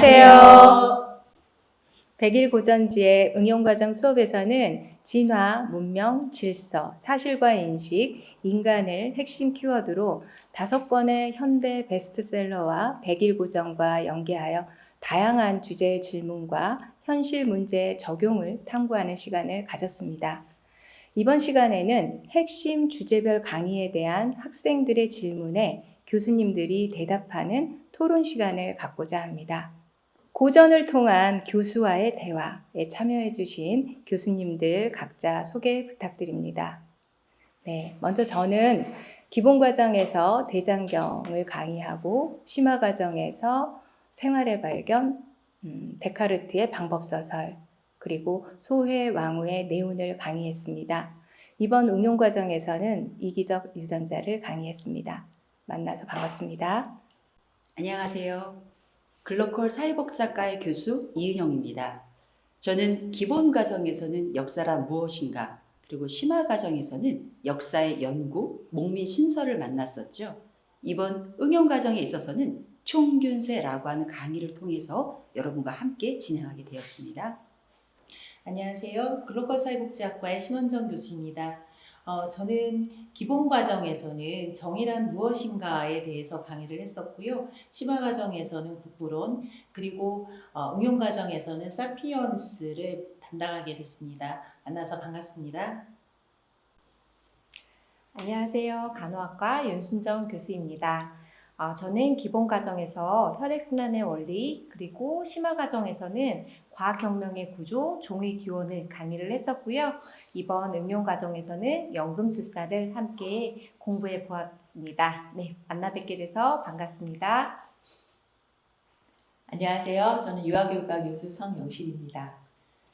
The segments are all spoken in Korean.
안녕하세요. 100일 고전지의 응용과정 수업에서는 진화, 문명, 질서, 사실과 인식, 인간을 핵심 키워드로 5권의 현대 베스트셀러와 100일 고전과 연계하여 다양한 주제의 질문과 현실 문제의 적용을 탐구하는 시간을 가졌습니다. 이번 시간에는 핵심 주제별 강의에 대한 학생들의 질문에 교수님들이 대답하는 토론 시간을 갖고자 합니다. 고전을 통한 교수와의 대화에 참여해 주신 교수님들 각자 소개 부탁드립니다. 네, 먼저 저는 기본과정에서 대장경을 강의하고 심화과정에서 생활의 발견, 데카르트의 방법서설, 그리고 소회 왕후의 내운을 강의했습니다. 이번 응용과정에서는 이기적 유전자를 강의했습니다. 만나서 반갑습니다. 안녕하세요. 글로컬 사회복지학과의 교수 이은영입니다. 저는 기본 과정에서는 역사란 무엇인가, 그리고 심화 과정에서는 역사의 연구, 목민 신설을 만났었죠. 이번 응용 과정에 있어서는 총균세라고 하는 강의를 통해서 여러분과 함께 진행하게 되었습니다. 안녕하세요. 글로벌 사회복지학과의 신원정 교수입니다. 저는 기본 과정에서는 정의란 무엇인가에 대해서 강의를 했었고요. 심화 과정에서는 국부론, 그리고 응용 과정에서는 사피언스를 담당하게 됐습니다. 만나서 반갑습니다. 안녕하세요. 간호학과 윤순정 교수입니다. 저는 기본 과정에서 혈액순환의 원리, 그리고 심화 과정에서는 과학혁명의 구조, 종의 기원을 강의를 했었고요. 이번 응용 과정에서는 연금술사를 함께 공부해 보았습니다. 네, 만나 뵙게 돼서 반갑습니다. 안녕하세요. 저는 유아교육과 교수 성영실입니다.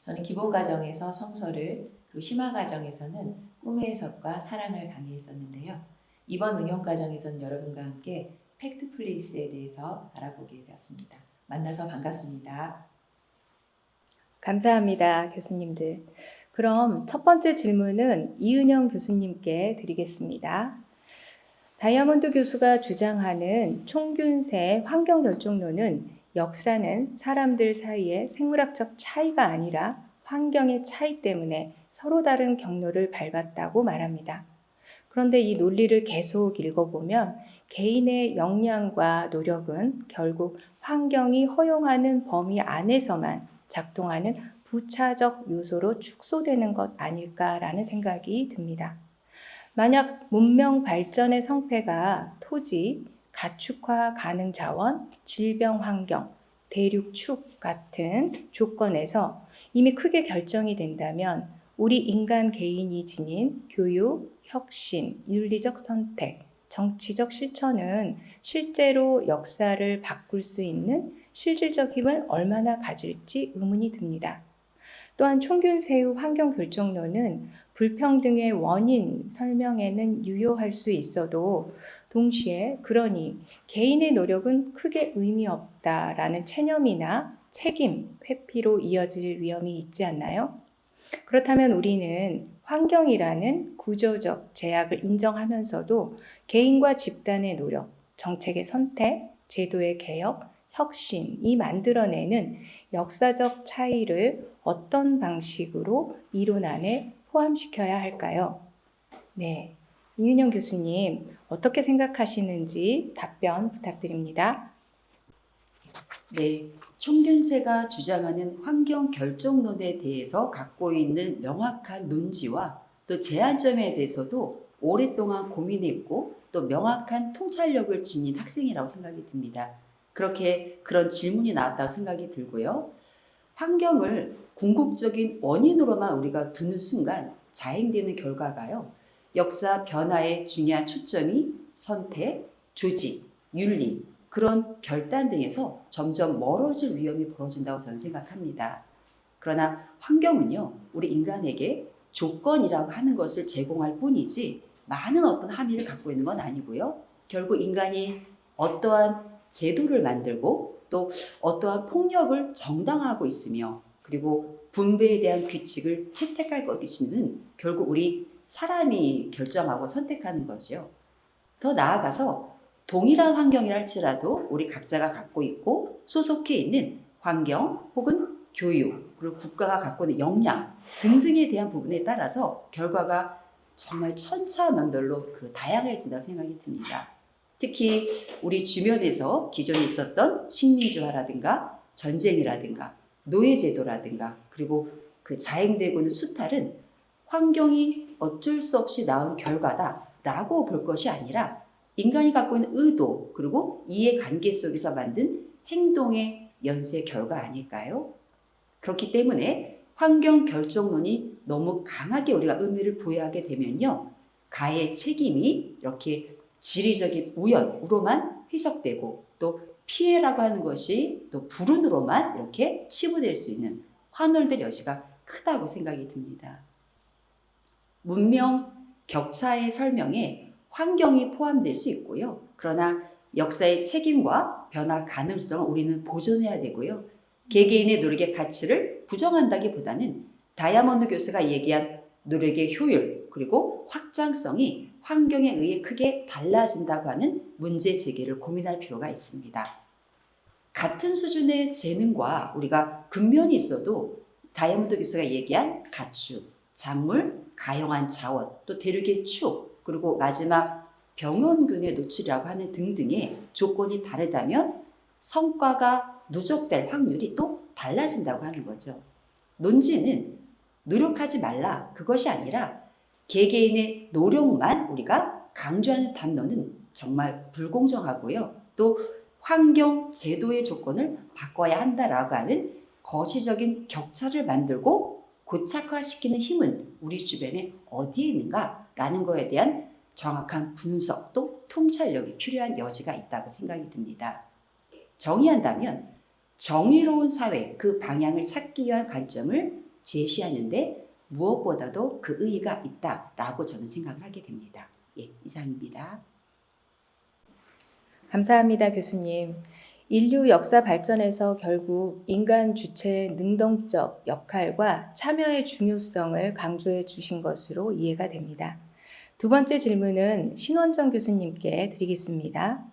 저는 기본 과정에서 성서를, 그리고 심화 과정에서는 꿈의 해석과 사랑을 강의했었는데요. 이번 응용 과정에서는 여러분과 함께 팩트 플레이스에 대해서 알아보게 되었습니다. 만나서 반갑습니다. 감사합니다, 교수님들. 그럼 첫 번째 질문은 이은영 교수님께 드리겠습니다. 다이아몬드 교수가 주장하는 총균세 환경결정론은 역사는 사람들 사이의 생물학적 차이가 아니라 환경의 차이 때문에 서로 다른 경로를 밟았다고 말합니다. 그런데 이 논리를 계속 읽어보면 개인의 역량과 노력은 결국 환경이 허용하는 범위 안에서만 작동하는 부차적 요소로 축소되는 것 아닐까라는 생각이 듭니다. 만약 문명 발전의 성패가 토지, 가축화 가능 자원, 질병 환경, 대륙 축 같은 조건에서 이미 크게 결정이 된다면 우리 인간 개인이 지닌 교육, 혁신, 윤리적 선택, 정치적 실천은 실제로 역사를 바꿀 수 있는 실질적 힘을 얼마나 가질지 의문이 듭니다. 또한 총균세의 환경결정론은 불평등의 원인 설명에는 유효할 수 있어도 동시에 그러니 개인의 노력은 크게 의미 없다라는 체념이나 책임, 회피로 이어질 위험이 있지 않나요? 그렇다면 우리는 환경이라는 구조적 제약을 인정하면서도 개인과 집단의 노력, 정책의 선택, 제도의 개혁, 혁신이 만들어내는 역사적 차이를 어떤 방식으로 이론 안에 포함시켜야 할까요? 네, 이은영 교수님 어떻게 생각하시는지 답변 부탁드립니다. 네, 총균세가 주장하는 환경 결정론에 대해서 갖고 있는 명확한 논지와 또 제한점에 대해서도 오랫동안 고민했고 또 명확한 통찰력을 지닌 학생이라고 생각이 듭니다. 그렇게 그런 질문이 나왔다고 생각이 들고요. 환경을 궁극적인 원인으로만 우리가 두는 순간 자행되는 결과가요. 역사 변화의 중요한 초점이 선택, 조직, 윤리, 그런 결단 등에서 점점 멀어질 위험이 벌어진다고 저는 생각합니다. 그러나 환경은요, 우리 인간에게 조건이라고 하는 것을 제공할 뿐이지 많은 어떤 함의를 갖고 있는 건 아니고요. 결국 인간이 어떠한 제도를 만들고 또 어떠한 폭력을 정당화하고 있으며 그리고 분배에 대한 규칙을 채택할 것이는 결국 우리 사람이 결정하고 선택하는 거죠. 더 나아가서 동일한 환경이라 할지라도 우리 각자가 갖고 있고 소속해 있는 환경 혹은 교육 그리고 국가가 갖고 있는 역량 등등에 대한 부분에 따라서 결과가 정말 천차만별로 다양해진다고 생각이 듭니다. 특히 우리 주변에서 기존에 있었던 식민지화라든가 전쟁이라든가 노예제도라든가 그리고 자행되고 있는 수탈은 환경이 어쩔 수 없이 낳은 결과다라고 볼 것이 아니라 인간이 갖고 있는 의도 그리고 이해관계 속에서 만든 행동의 연쇄 결과 아닐까요? 그렇기 때문에 환경 결정론이 너무 강하게 우리가 의미를 부여하게 되면요. 가해 책임이 이렇게 지리적인 우연으로만 해석되고 또 피해라고 하는 것이 또 불운으로만 이렇게 치부될 수 있는 환원될 여지가 크다고 생각이 듭니다. 문명 격차의 설명에 환경이 포함될 수 있고요. 그러나 역사의 책임과 변화 가능성을 우리는 보존해야 되고요. 개개인의 노력의 가치를 부정한다기보다는 다이아몬드 교수가 얘기한 노력의 효율 그리고 확장성이 환경에 의해 크게 달라진다고 하는 문제 제기를 고민할 필요가 있습니다. 같은 수준의 재능과 우리가 근면이 있어도 다이아몬드 교수가 얘기한 가축, 작물, 가용한 자원, 또 대륙의 축, 그리고 마지막 병원균의 노출이라고 하는 등등의 조건이 다르다면 성과가 누적될 확률이 또 달라진다고 하는 거죠. 논지는 노력하지 말라 그것이 아니라 개개인의 노력만 우리가 강조하는 담론은 정말 불공정하고요. 또 환경 제도의 조건을 바꿔야 한다라고 하는 거시적인 격차를 만들고 고착화시키는 힘은 우리 주변에 어디에 있는가라는 거에 대한 정확한 분석 또 통찰력이 필요한 여지가 있다고 생각이 듭니다. 정의한다면 정의로운 사회 그 방향을 찾기 위한 관점을 제시하는데 무엇보다도 그 의의가 있다라고 저는 생각을 하게 됩니다. 예, 이상입니다. 감사합니다, 교수님. 인류 역사 발전에서 결국 인간 주체의 능동적 역할과 참여의 중요성을 강조해 주신 것으로 이해가 됩니다. 두 번째 질문은 신원정 교수님께 드리겠습니다.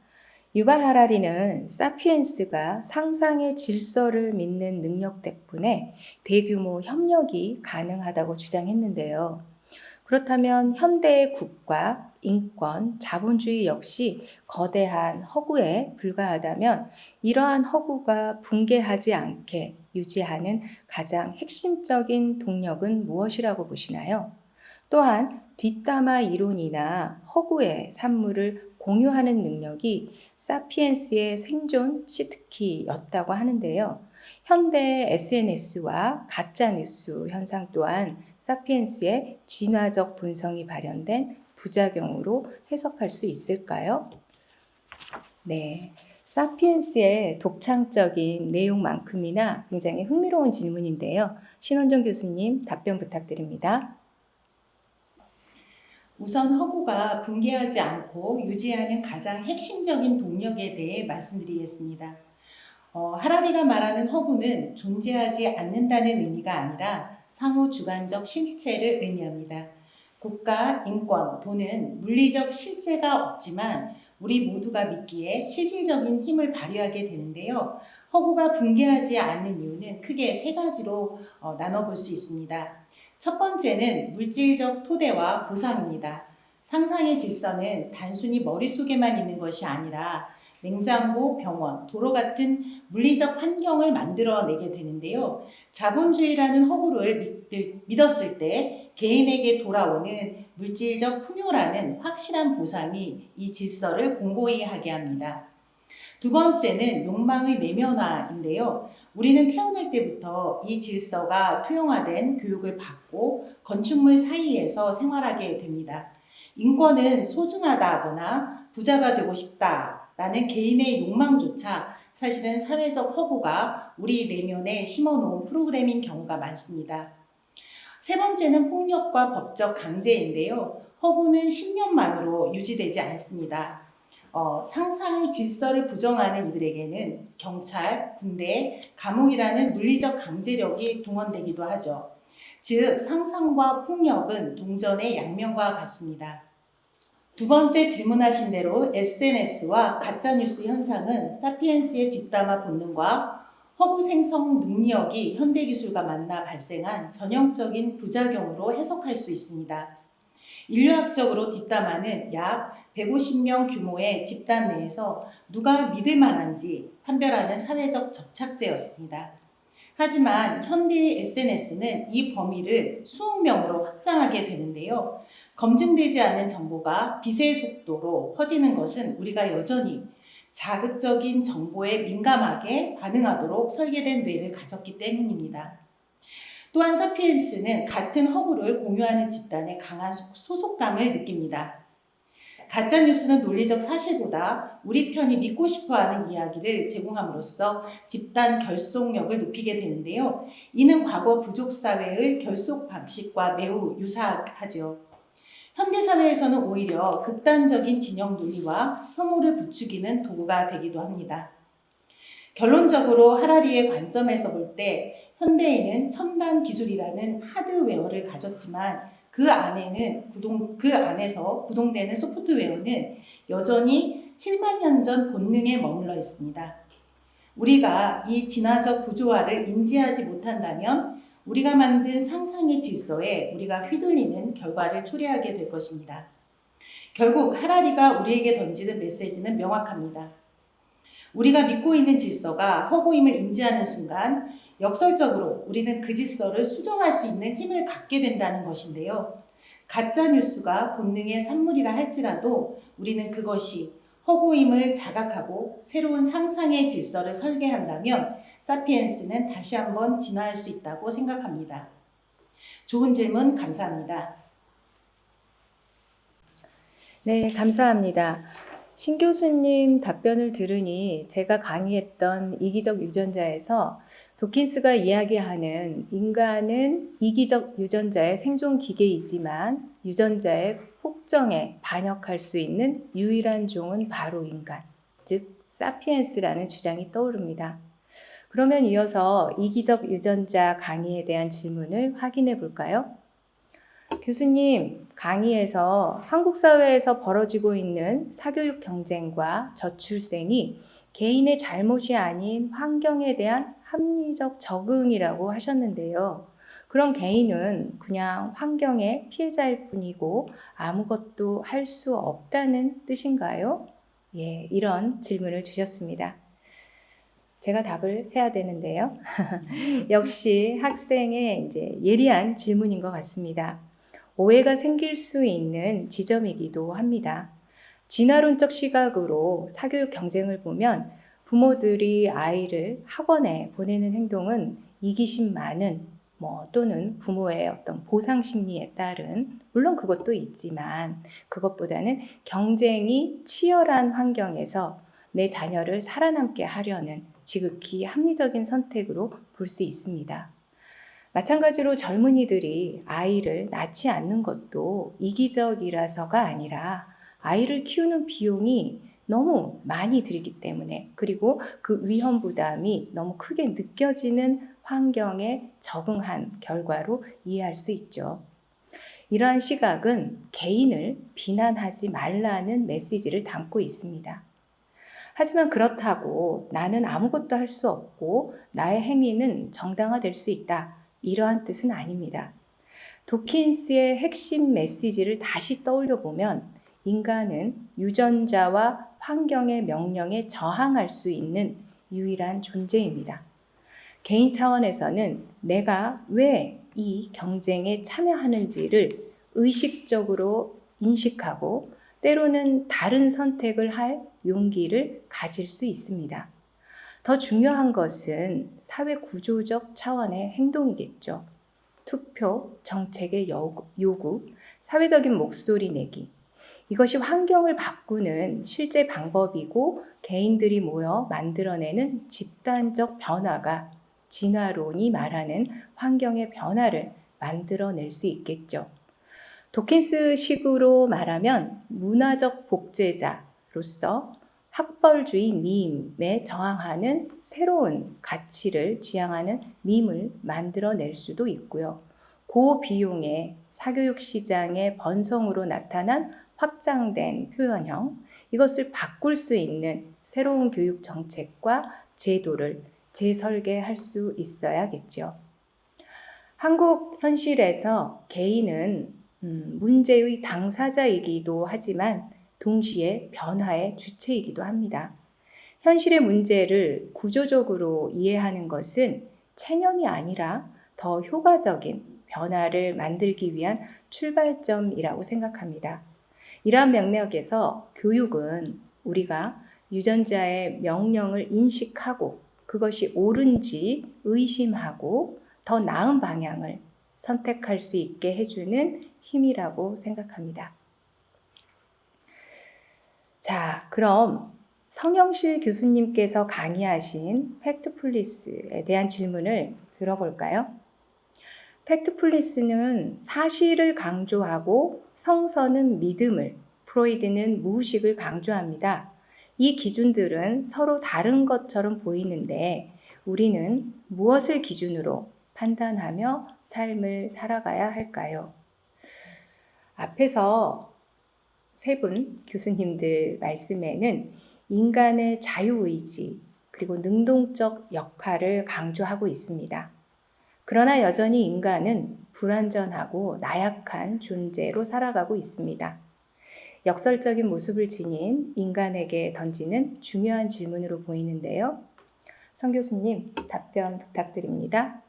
유발 하라리는 사피엔스가 상상의 질서를 믿는 능력 덕분에 대규모 협력이 가능하다고 주장했는데요. 그렇다면 현대의 국가, 인권, 자본주의 역시 거대한 허구에 불과하다면 이러한 허구가 붕괴하지 않게 유지하는 가장 핵심적인 동력은 무엇이라고 보시나요? 또한 뒷담화 이론이나 허구의 산물을 공유하는 능력이 사피엔스의 생존 시트키였다고 하는데요. 현대 SNS와 가짜뉴스 현상 또한 사피엔스의 진화적 본성이 발현된 부작용으로 해석할 수 있을까요? 네. 사피엔스의 독창적인 내용만큼이나 굉장히 흥미로운 질문인데요. 신원정 교수님 답변 부탁드립니다. 우선 허구가 붕괴하지 않고 유지하는 가장 핵심적인 동력에 대해 말씀드리겠습니다. 하라리가 말하는 허구는 존재하지 않는다는 의미가 아니라 상호 주관적 실체를 의미합니다. 국가, 인권, 돈은 물리적 실제가 없지만 우리 모두가 믿기에 실질적인 힘을 발휘하게 되는데요. 허구가 붕괴하지 않는 이유는 크게 세 가지로 나눠볼 수 있습니다. 첫 번째는 물질적 토대와 보상입니다. 상상의 질서는 단순히 머릿속에만 있는 것이 아니라 냉장고, 병원, 도로 같은 물리적 환경을 만들어내게 되는데요. 자본주의라는 허구를 믿었을 때 개인에게 돌아오는 물질적 풍요라는 확실한 보상이 이 질서를 공고히 하게 합니다. 두 번째는 욕망의 내면화인데요. 우리는 태어날 때부터 이 질서가 투영화된 교육을 받고 건축물 사이에서 생활하게 됩니다. 인권은 소중하다거나 부자가 되고 싶다라는 개인의 욕망조차 사실은 사회적 허구가 우리 내면에 심어놓은 프로그램인 경우가 많습니다. 세 번째는 폭력과 법적 강제인데요. 허구는 10년만으로 유지되지 않습니다. 상상의 질서를 부정하는 이들에게는 경찰, 군대, 감옥이라는 물리적 강제력이 동원되기도 하죠. 즉 상상과 폭력은 동전의 양면과 같습니다. 두 번째 질문하신 대로 SNS와 가짜뉴스 현상은 사피엔스의 뒷담화 본능과 허구 생성 능력이 현대기술과 만나 발생한 전형적인 부작용으로 해석할 수 있습니다. 인류학적으로 뒷담화는 약 150명 규모의 집단 내에서 누가 믿을 만한지 판별하는 사회적 접착제였습니다. 하지만 현대의 SNS는 이 범위를 수억 명으로 확장하게 되는데요. 검증되지 않은 정보가 빛의 속도로 퍼지는 것은 우리가 여전히 자극적인 정보에 민감하게 반응하도록 설계된 뇌를 가졌기 때문입니다. 또한 사피엔스는 같은 허구를 공유하는 집단에 강한 소속감을 느낍니다. 가짜뉴스는 논리적 사실보다 우리 편이 믿고 싶어하는 이야기를 제공함으로써 집단 결속력을 높이게 되는데요. 이는 과거 부족사회의 결속 방식과 매우 유사하죠. 현대사회에서는 오히려 극단적인 진영 논리와 혐오를 부추기는 도구가 되기도 합니다. 결론적으로 하라리의 관점에서 볼 때 현대인은 첨단 기술이라는 하드웨어를 가졌지만 그 안에서 구동되는 소프트웨어는 여전히 7만 년 전 본능에 머물러 있습니다. 우리가 이 진화적 구조화를 인지하지 못한다면 우리가 만든 상상의 질서에 우리가 휘둘리는 결과를 초래하게 될 것입니다. 결국 하라리가 우리에게 던지는 메시지는 명확합니다. 우리가 믿고 있는 질서가 허구임을 인지하는 순간 역설적으로 우리는 그 질서를 수정할 수 있는 힘을 갖게 된다는 것인데요. 가짜뉴스가 본능의 산물이라 할지라도 우리는 그것이 허구임을 자각하고 새로운 상상의 질서를 설계한다면 사피엔스는 다시 한번 진화할 수 있다고 생각합니다. 좋은 질문 감사합니다. 네, 감사합니다. 신 교수님 답변을 들으니 제가 강의했던 이기적 유전자에서 도킨스가 이야기하는 인간은 이기적 유전자의 생존 기계이지만 유전자의 폭정에 반역할 수 있는 유일한 종은 바로 인간, 즉 사피엔스라는 주장이 떠오릅니다. 그러면 이어서 이기적 유전자 강의에 대한 질문을 확인해 볼까요? 교수님, 강의에서 한국 사회에서 벌어지고 있는 사교육 경쟁과 저출생이 개인의 잘못이 아닌 환경에 대한 합리적 적응이라고 하셨는데요. 그럼 개인은 그냥 환경의 피해자일 뿐이고 아무것도 할 수 없다는 뜻인가요? 예, 이런 질문을 주셨습니다. 제가 답을 해야 되는데요. 역시 학생의 예리한 질문인 것 같습니다. 오해가 생길 수 있는 지점이기도 합니다. 진화론적 시각으로 사교육 경쟁을 보면 부모들이 아이를 학원에 보내는 행동은 이기심 많은 또는 부모의 어떤 보상 심리에 따른, 물론 그것도 있지만 그것보다는 경쟁이 치열한 환경에서 내 자녀를 살아남게 하려는 지극히 합리적인 선택으로 볼 수 있습니다. 마찬가지로 젊은이들이 아이를 낳지 않는 것도 이기적이라서가 아니라 아이를 키우는 비용이 너무 많이 들기 때문에, 그리고 그 위험 부담이 너무 크게 느껴지는 환경에 적응한 결과로 이해할 수 있죠. 이러한 시각은 개인을 비난하지 말라는 메시지를 담고 있습니다. 하지만 그렇다고 나는 아무것도 할 수 없고 나의 행위는 정당화될 수 있다, 이러한 뜻은 아닙니다. 도킨스의 핵심 메시지를 다시 떠올려 보면 인간은 유전자와 환경의 명령에 저항할 수 있는 유일한 존재입니다. 개인 차원에서는 내가 왜 이 경쟁에 참여하는지를 의식적으로 인식하고 때로는 다른 선택을 할 용기를 가질 수 있습니다. 더 중요한 것은 사회 구조적 차원의 행동이겠죠. 투표, 정책의 요구, 사회적인 목소리 내기. 이것이 환경을 바꾸는 실제 방법이고 개인들이 모여 만들어내는 집단적 변화가 진화론이 말하는 환경의 변화를 만들어낼 수 있겠죠. 도킨스식으로 말하면 문화적 복제자로서 학벌주의 밈에 저항하는 새로운 가치를 지향하는 밈을 만들어낼 수도 있고요. 고비용의 사교육 시장의 번성으로 나타난 확장된 표현형, 이것을 바꿀 수 있는 새로운 교육 정책과 제도를 재설계할 수 있어야겠죠. 한국 현실에서 개인은 문제의 당사자이기도 하지만 동시에 변화의 주체이기도 합니다. 현실의 문제를 구조적으로 이해하는 것은 체념이 아니라 더 효과적인 변화를 만들기 위한 출발점이라고 생각합니다. 이러한 맥락에서 교육은 우리가 유전자의 명령을 인식하고 그것이 옳은지 의심하고 더 나은 방향을 선택할 수 있게 해주는 힘이라고 생각합니다. 자, 그럼 성영실 교수님께서 강의하신 팩트플리스에 대한 질문을 들어볼까요? 팩트플리스는 사실을 강조하고 성서는 믿음을, 프로이드는 무의식을 강조합니다. 이 기준들은 서로 다른 것처럼 보이는데 우리는 무엇을 기준으로 판단하며 삶을 살아가야 할까요? 앞에서 세 분 교수님들 말씀에는 인간의 자유의지 그리고 능동적 역할을 강조하고 있습니다. 그러나 여전히 인간은 불완전하고 나약한 존재로 살아가고 있습니다. 역설적인 모습을 지닌 인간에게 던지는 중요한 질문으로 보이는데요. 성 교수님, 답변 부탁드립니다.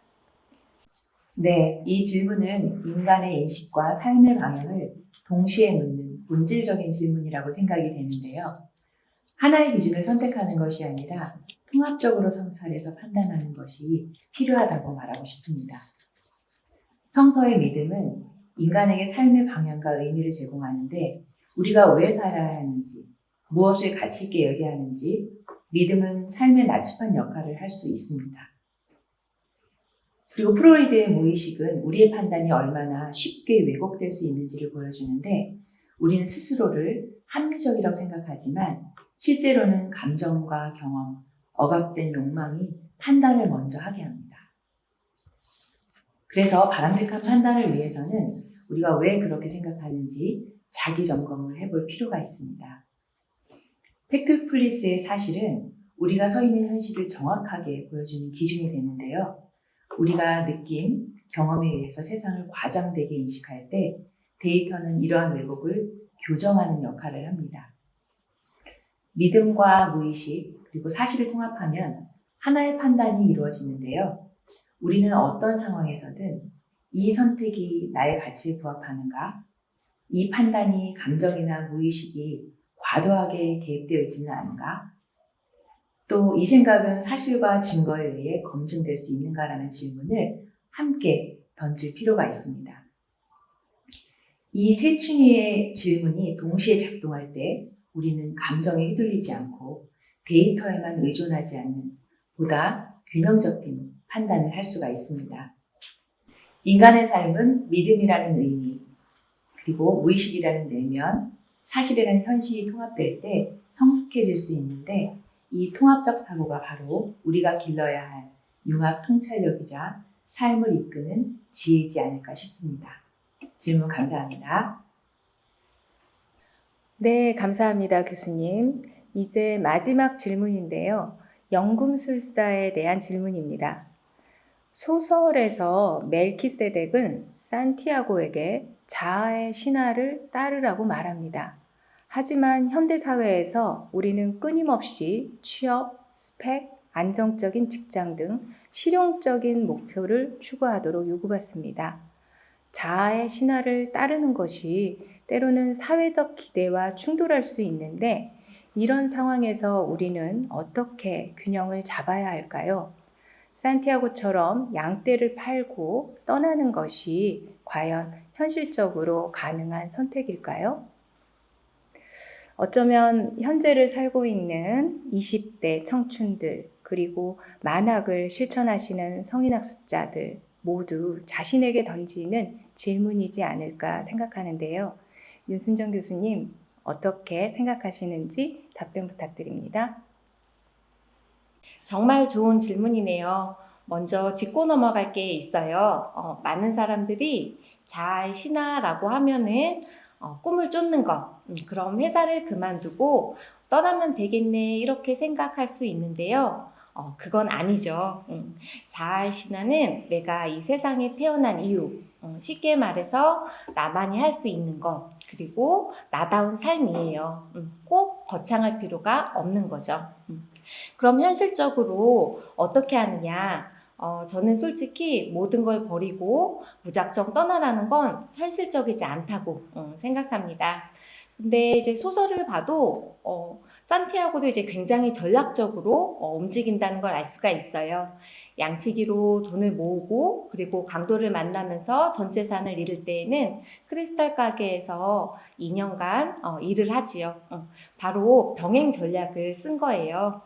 네, 이 질문은 인간의 인식과 삶의 방향을 동시에 묻는 본질적인 질문이라고 생각이 되는데요. 하나의 기준을 선택하는 것이 아니라 통합적으로 성찰해서 판단하는 것이 필요하다고 말하고 싶습니다. 성서의 믿음은 인간에게 삶의 방향과 의미를 제공하는데 우리가 왜 살아야 하는지, 무엇을 가치 있게 여겨야 하는지 믿음은 삶의 나침반 역할을 할 수 있습니다. 그리고 프로이드의 무의식은 우리의 판단이 얼마나 쉽게 왜곡될 수 있는지를 보여주는데 우리는 스스로를 합리적이라고 생각하지만 실제로는 감정과 경험, 억압된 욕망이 판단을 먼저 하게 합니다. 그래서 바람직한 판단을 위해서는 우리가 왜 그렇게 생각하는지 자기 점검을 해볼 필요가 있습니다. 팩트플리스의 사실은 우리가 서 있는 현실을 정확하게 보여주는 기준이 되는데요. 우리가 느낌, 경험에 의해서 세상을 과장되게 인식할 때 데이터는 이러한 왜곡을 교정하는 역할을 합니다. 믿음과 무의식 그리고 사실을 통합하면 하나의 판단이 이루어지는데요. 우리는 어떤 상황에서든 이 선택이 나의 가치에 부합하는가? 이 판단이 감정이나 무의식이 과도하게 개입되어 있지는 않은가? 또 이 생각은 사실과 증거에 의해 검증될 수 있는가라는 질문을 함께 던질 필요가 있습니다. 이 세 층의 질문이 동시에 작동할 때 우리는 감정에 휘둘리지 않고 데이터에만 의존하지 않는 보다 균형 잡힌 판단을 할 수가 있습니다. 인간의 삶은 믿음이라는 의미, 그리고 무의식이라는 내면, 사실이라는 현실이 통합될 때 성숙해질 수 있는데 이 통합적 사고가 바로 우리가 길러야 할 융합 통찰력이자 삶을 이끄는 지혜이지 않을까 싶습니다. 질문 감사합니다. 네, 감사합니다, 교수님. 이제 마지막 질문인데요. 연금술사에 대한 질문입니다. 소설에서 멜키세덱은 산티아고에게 자아의 신화를 따르라고 말합니다. 하지만 현대사회에서 우리는 끊임없이 취업, 스펙, 안정적인 직장 등 실용적인 목표를 추구하도록 요구받습니다. 자아의 신화를 따르는 것이 때로는 사회적 기대와 충돌할 수 있는데 이런 상황에서 우리는 어떻게 균형을 잡아야 할까요? 산티아고처럼 양떼를 팔고 떠나는 것이 과연 현실적으로 가능한 선택일까요? 어쩌면 현재를 살고 있는 20대 청춘들 그리고 만학을 실천하시는 성인학습자들 모두 자신에게 던지는 질문이지 않을까 생각하는데요. 윤순정 교수님 어떻게 생각하시는지 답변 부탁드립니다. 정말 좋은 질문이네요. 먼저 짚고 넘어갈 게 있어요. 많은 사람들이 자아의 신화라고 하면은 꿈을 쫓는 것, 그럼 회사를 그만두고 떠나면 되겠네 이렇게 생각할 수 있는데요. 그건 아니죠. 자아의 신화는 내가 이 세상에 태어난 이유, 쉽게 말해서 나만이 할 수 있는 것, 그리고 나다운 삶이에요. 꼭 거창할 필요가 없는 거죠. 그럼 현실적으로 어떻게 하느냐? 저는 솔직히 모든 걸 버리고 무작정 떠나라는 건 현실적이지 않다고 생각합니다. 근데 이제 소설을 봐도 산티아고도 이제 굉장히 전략적으로 움직인다는 걸 알 수가 있어요. 양치기로 돈을 모으고 그리고 강도를 만나면서 전 재산을 잃을 때에는 크리스탈 가게에서 2년간 일을 하지요. 바로 병행 전략을 쓴 거예요.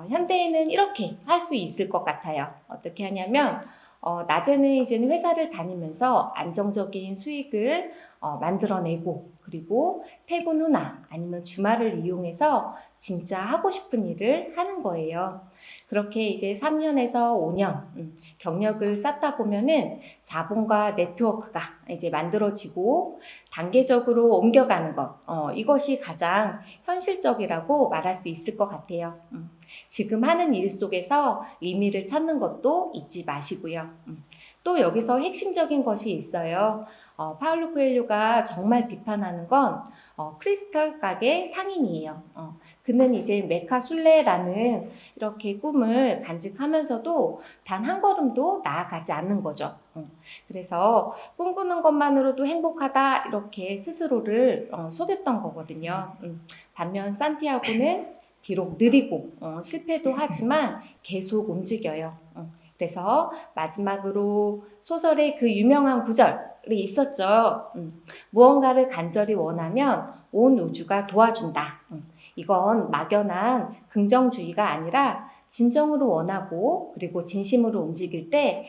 현대인은 이렇게 할 수 있을 것 같아요. 어떻게 하냐면 낮에는 이제는 회사를 다니면서 안정적인 수익을 만들어내고 그리고 퇴근 후나 아니면 주말을 이용해서 진짜 하고 싶은 일을 하는 거예요. 그렇게 이제 3년에서 5년 경력을 쌓다 보면은 자본과 네트워크가 이제 만들어지고 단계적으로 옮겨가는 것, 이것이 가장 현실적이라고 말할 수 있을 것 같아요. 지금 하는 일 속에서 의미를 찾는 것도 잊지 마시고요. 또 여기서 핵심적인 것이 있어요. 파울로 코엘료가 정말 비판하는 건 크리스탈 가게 상인이에요. 그는 이제 메카술레라는 이렇게 꿈을 간직하면서도 단 한 걸음도 나아가지 않는 거죠. 그래서 꿈꾸는 것만으로도 행복하다 이렇게 스스로를 속였던 거거든요. 반면 산티아고는 비록 느리고 실패도 하지만 계속 움직여요. 그래서 마지막으로 소설의 그 유명한 구절이 있었죠. 무언가를 간절히 원하면 온 우주가 도와준다. 이건 막연한 긍정주의가 아니라 진정으로 원하고 그리고 진심으로 움직일 때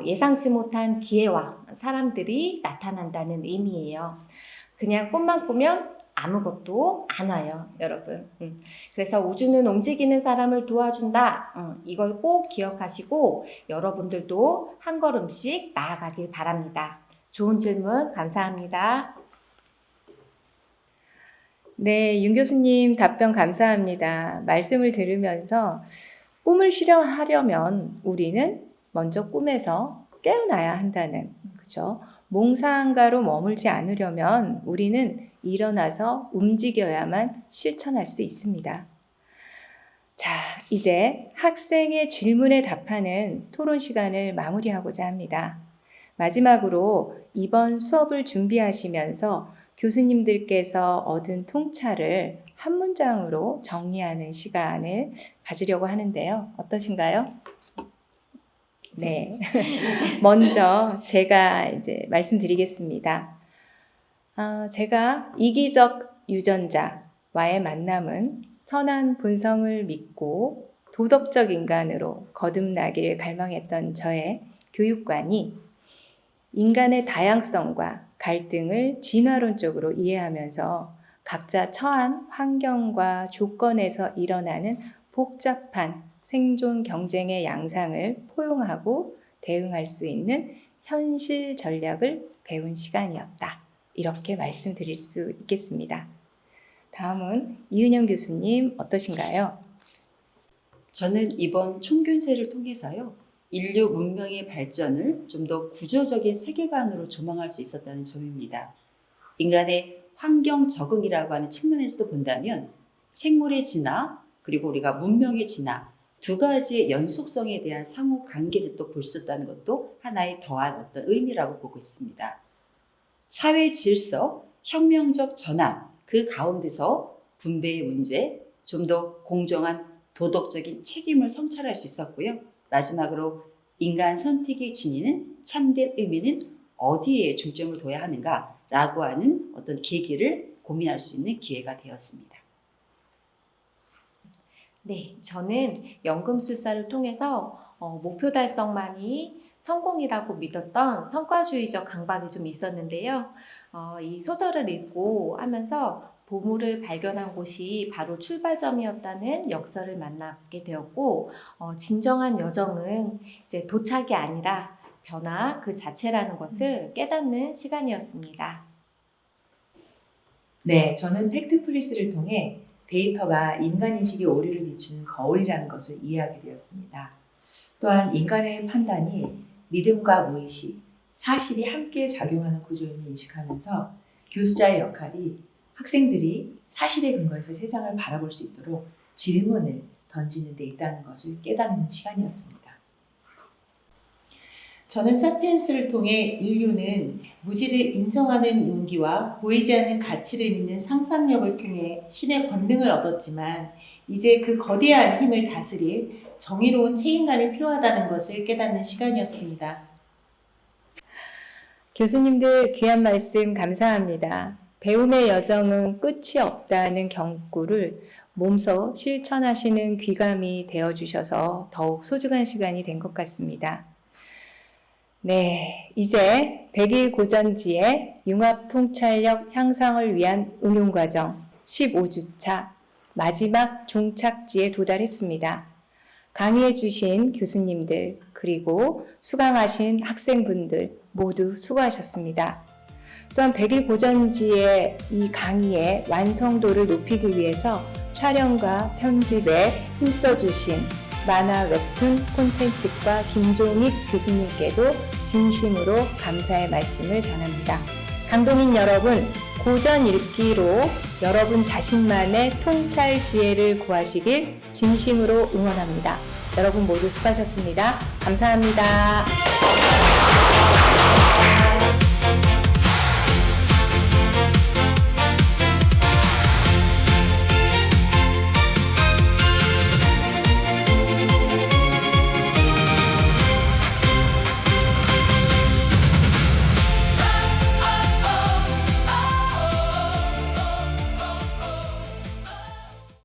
예상치 못한 기회와 사람들이 나타난다는 의미예요. 그냥 꿈만 꾸면 아무것도 안 와요, 여러분. 그래서 우주는 움직이는 사람을 도와준다. 이걸 꼭 기억하시고 여러분들도 한 걸음씩 나아가길 바랍니다. 좋은 질문 감사합니다. 네, 윤 교수님 답변 감사합니다. 말씀을 들으면서 꿈을 실현하려면 우리는 먼저 꿈에서 깨어나야 한다는, 그죠? 몽상가로 머물지 않으려면 우리는 일어나서 움직여야만 실천할 수 있습니다. 자, 이제 학생의 질문에 답하는 토론 시간을 마무리하고자 합니다. 마지막으로 이번 수업을 준비하시면서 교수님들께서 얻은 통찰을 한 문장으로 정리하는 시간을 가지려고 하는데요. 어떠신가요? 네. 먼저 제가 이제 말씀드리겠습니다. 제가 이기적 유전자와의 만남은 선한 본성을 믿고 도덕적 인간으로 거듭나길 갈망했던 저의 교육관이 인간의 다양성과 갈등을 진화론적으로 이해하면서 각자 처한 환경과 조건에서 일어나는 복잡한 생존 경쟁의 양상을 포용하고 대응할 수 있는 현실 전략을 배운 시간이었다. 이렇게 말씀드릴 수 있겠습니다. 다음은 이은영 교수님 어떠신가요? 저는 이번 총균세를 통해서요. 인류 문명의 발전을 좀 더 구조적인 세계관으로 조망할 수 있었다는 점입니다. 인간의 환경 적응이라고 하는 측면에서도 본다면 생물의 진화 그리고 우리가 문명의 진화 두 가지의 연속성에 대한 상호 관계를 또 볼 수 있다는 것도 하나의 더한 어떤 의미라고 보고 있습니다. 사회 질서, 혁명적 전환 그 가운데서 분배의 문제, 좀 더 공정한 도덕적인 책임을 성찰할 수 있었고요. 마지막으로 인간 선택이 지니는 참된 의미는 어디에 중점을 둬야 하는가라고 하는 어떤 계기를 고민할 수 있는 기회가 되었습니다. 네, 저는 연금술사를 통해서 목표 달성만이 성공이라고 믿었던 성과주의적 강박이 좀 있었는데요. 이 소설을 읽고 하면서 보물을 발견한 곳이 바로 출발점이었다는 역설을 만나게 되었고, 진정한 여정은 이제 도착이 아니라 변화 그 자체라는 것을 깨닫는 시간이었습니다. 네, 저는 팩트플리스를 통해 데이터가 인간인식의 오류를 비추는 거울이라는 것을 이해하게 되었습니다. 또한 인간의 판단이 믿음과 무의식, 사실이 함께 작용하는 구조임을 인식하면서 교수자의 역할이 학생들이 사실에 근거해서 세상을 바라볼 수 있도록 질문을 던지는 데 있다는 것을 깨닫는 시간이었습니다. 저는 사피엔스를 통해 인류는 무지를 인정하는 용기와 보이지 않는 가치를 믿는 상상력을 통해 신의 권능을 얻었지만 이제 그 거대한 힘을 다스릴 정의로운 책임감이 필요하다는 것을 깨닫는 시간이었습니다. 교수님들 귀한 말씀 감사합니다. 배움의 여정은 끝이 없다는 경고를 몸소 실천하시는 귀감이 되어주셔서 더욱 소중한 시간이 된 것 같습니다. 네, 이제 100일 고전지의 융합통찰력 향상을 위한 응용과정 15주차 마지막 종착지에 도달했습니다. 강의해 주신 교수님들 그리고 수강하신 학생분들 모두 수고하셨습니다. 또한 100일 고전지의 이 강의의 완성도를 높이기 위해서 촬영과 편집에 힘써주신 만화 웹툰 콘텐츠과 김종익 교수님께도 진심으로 감사의 말씀을 전합니다. 강동인 여러분, 고전 읽기로 여러분 자신만의 통찰 지혜를 구하시길 진심으로 응원합니다. 여러분 모두 수고하셨습니다. 감사합니다.